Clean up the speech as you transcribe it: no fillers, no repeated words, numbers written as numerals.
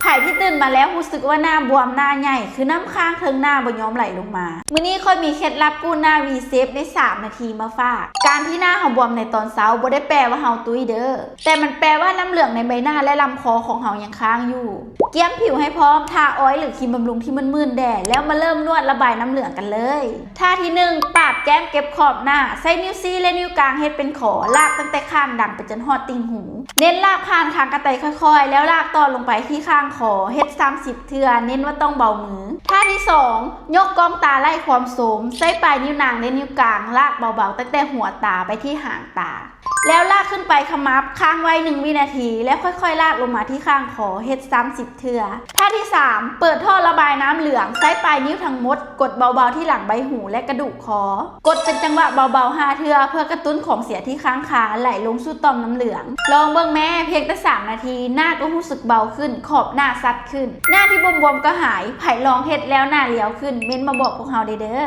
ไผ่ที่ตื่นมาแล้วรู้สึกว่าหน้าบวมหน้าใหญ่คือน้ำค้างเทิงหน้าบ่ยอมไหลลงมามื้อนี้ค่อยมีเคล็ดลับกู้หน้าวีเซฟใน3นาทีมาฝากการที่หน้าเฮาบวมในตอนเช้าบ่ได้แปลว่าเฮาตุ้ยเด้อแต่มันแปลว่าน้ำเหลืองในใบหน้าและลำคอของเฮายังค้างอยู่เกี๊ยมผิวให้พร้อมทาออยล์หรือครีมบำรุงที่มึนๆแดดแล้วมาเริ่มนวดระบายน้ำเหลืองกันเลยท่าที่1ปาดแก้มเก็บขอบหน้าใช้นิ้วชี้และนิ้วกลางเฮ็ดเป็นขอลากตั้งแต่ข้างดังไปจนฮอดติ่งหูเน้นลากผ่านคางกระไตค่อยๆแล้วลากต่อลงไปที่ข้างคอเฮ็ด30เทื่อเน้นว่าต้องเบามือท่าที่2ยกกองตาไล่ความโสมใช้ปลายนิ้วนางและนิ้วกลางลากเบาๆตั้งแต่หัวตาไปที่หางตาแล้วลากขึ้นไปขมับค้างไว้1วินาทีแล้วค่อยๆลากลงมาที่ข้างคอเฮ็ด30เทื่อท่าที่3เปิดท่อระบายน้ำเหลืองใช้ปลายนิ้วทั้งหมดกดเบาๆที่หลังใบหูและกระดูกคอกดเป็นจังหวะเบาๆ5เทื่อเพื่อกระตุ้นของเสียที่ค้างคาไหลลงสู่ต่อมน้ำเหลืองลองเบิ่งแม่เพียงแต่3นาทีหน้าก็รู้สึกเบาขึ้นขอบหน้าซัดขึ้นหน้าที่บวมๆก็หายไผ่ลองเฮ็ดแล้วหน้าเลี้ยวขึ้นเม้นมาบอกพวกเฮาเด้อ